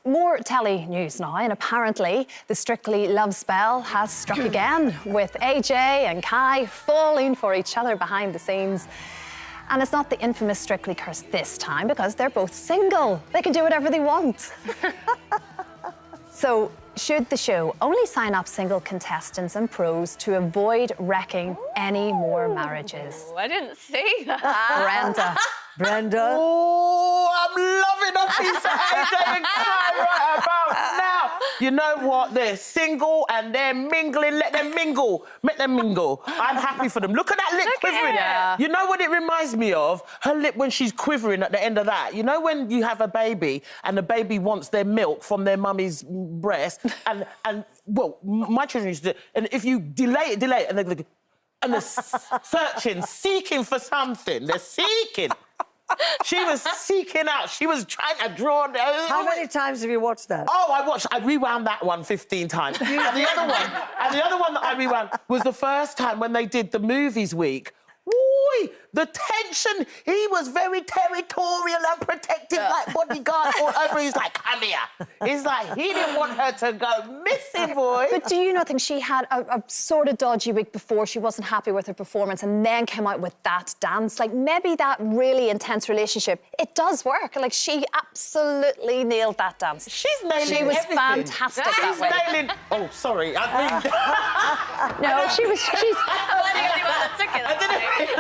More telly news now, and apparently the Strictly love spell has struck again, with AJ and Kai falling for each other behind the scenes. And it's not the infamous Strictly curse this time, because they're both single. They can do whatever they want. So, should the show only sign up single contestants and pros to avoid wrecking any more marriages? I didn't see that. Brenda. Oh, I'm loving a piece of AJ and Kai right about now. You know what? They're single and they're mingling. Let them mingle. Make them mingle. I'm happy for them. Look at that lip quivering. You know what it reminds me of? Her lip when she's quivering at the end of that. You know when you have a baby and the baby wants their milk from their mummy's breast and well, my children used to, and if you delay it, and they're searching, seeking for something. They're seeking. She was seeking out. She was trying to draw... How many times have you watched that? Oh, I rewound that one 15 times. and the other one that I rewound was the first time when they did the movies week. Boy, the tension. He was very territorial and protective, like bodyguard all over. He's like, come here. He's like, he didn't want her to go missing, boy. But do you not think she had a sort of dodgy week before? She wasn't happy with her performance and then came out with that dance? Like, maybe that really intense relationship, it does work. Like, she absolutely nailed that dance. She's nailing She was everything. fantastic that She's way. nailing... Oh, sorry. I mean... No, she's...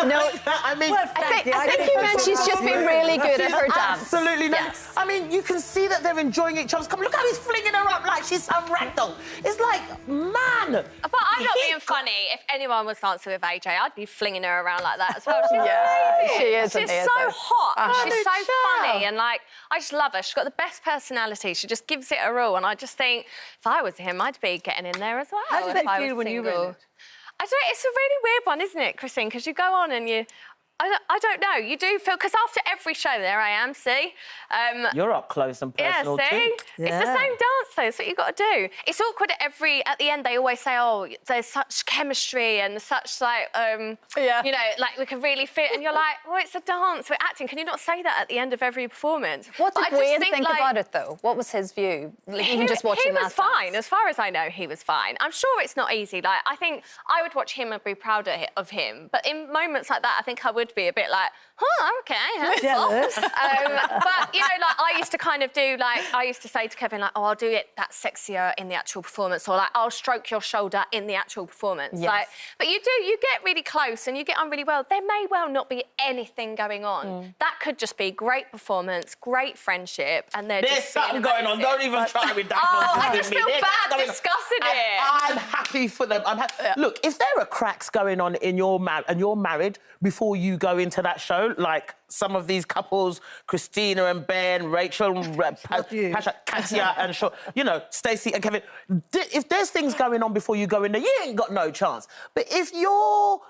No, I mean... I think you meant she's just been really good at her dance. Absolutely not. Yes. I mean, you can see that they're enjoying each other's company. Look how he's flinging her up like she's some ragdoll. It's like, man. But I'm not being funny. If anyone was dancing with AJ, I'd be flinging her around like that as well. She's amazing. She is. She's so hot. And she's so funny. And, like, I just love her. She's got the best personality. She just gives it a all. And I just think, if I was him, I'd be getting in there as well. How did that feel when you were in it? I don't know, it's a really weird one, isn't it, Christine? Because you go on and you... I don't know. You do feel... Because after every show, there I am, see? You're up close and personal, yeah, see? too. It's the same dance, though. It's what you've got to do. It's awkward at the end, they always say, oh, there's such chemistry and such, like, you know, like, we can really fit. And you're like, well, it's a dance. We're acting. Can you not say that at the end of every performance? What did Wayne think about it, though? What was his view? Like, even just watching that He was fine. As far as I know, he was fine. I'm sure it's not easy. Like, I think I would watch him and be proud of him. But in moments like that, I think I would be a bit like, oh, okay. Jealous. But, you know, like, I used to kind of do, like, I used to say to Kevin, like, oh, I'll do it that sexier in the actual performance, or, like, I'll stroke your shoulder in the actual performance. Yes. Like, but you get really close and you get on really well. There may well not be anything going on. That could just be great performance, great friendship, and they're There's just something going on. Don't even try with that. Oh, I just feel bad discussing it. I'm happy for them. Look, if there are cracks going on in your and you're married before you go into that show, like some of these couples, Christina and Ben, Rachel, Pasha, Katia and you know, Stacey and Kevin, if there's things going on before you go in there, you ain't got no chance. But if you're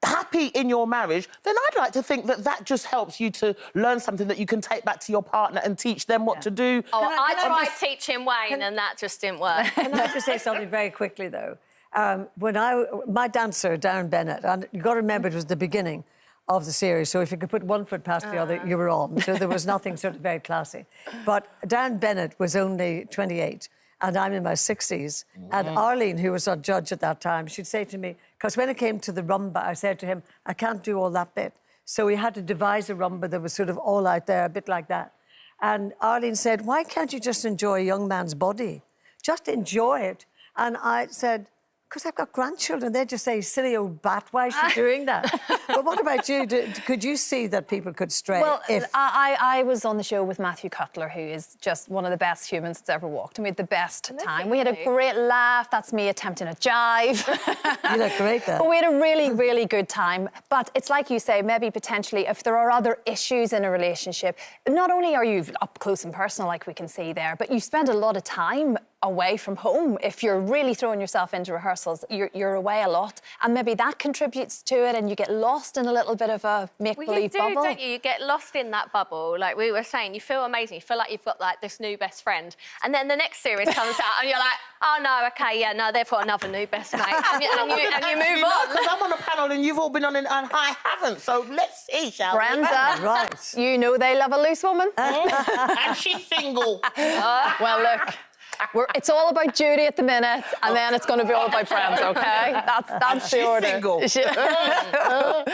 happy in your marriage, then I'd like to think that that just helps you to learn something that you can take back to your partner and teach them what to do. Oh, I tried teaching Wayne and that just didn't work. Can I just say something very quickly, though? My dancer, Darren Bennett, and you've got to remember it was the beginning of the series, so if you could put one foot past the other, you were on. So there was nothing sort of very classy. But Darren Bennett was only 28, and I'm in my 60s. And Arlene, who was our judge at that time, she'd say to me, because when it came to the rumba, I said to him, I can't do all that bit. So we had to devise a rumba that was sort of all out there, a bit like that. And Arlene said, why can't you just enjoy a young man's body? Just enjoy it. And I said, because I've got grandchildren. They just say, silly old bat, why is she doing that? But what about you? Could you see that people could stray? Well, I was on the show with Matthew Cutler, who is just one of the best humans that's ever walked, and we had the best time. We had a great laugh. That's me attempting a jive. You look great, then. But we had a really, really good time. But it's like you say, maybe potentially if there are other issues in a relationship, not only are you up close and personal, like we can see there, but you spend a lot of time away from home. If you're really throwing yourself into rehearsals, you're away a lot, and maybe that contributes to it, and you get lost in a little bit of a make-believe bubble. Well, you do, don't you? You get lost in that bubble. Like we were saying, you feel amazing. You feel like you've got like this new best friend, and then the next series comes out, and you're like, oh no, okay, yeah, no, they've got another new best mate, and you move on. Because I'm on a panel and you've all been on it, and I haven't. So let's see, shall we? Brenda, Right. you know they love a loose woman. And she's single. Well, look. It's all about Judy at the minute, and then it's going to be all about friends, OK? That's the order. She's single.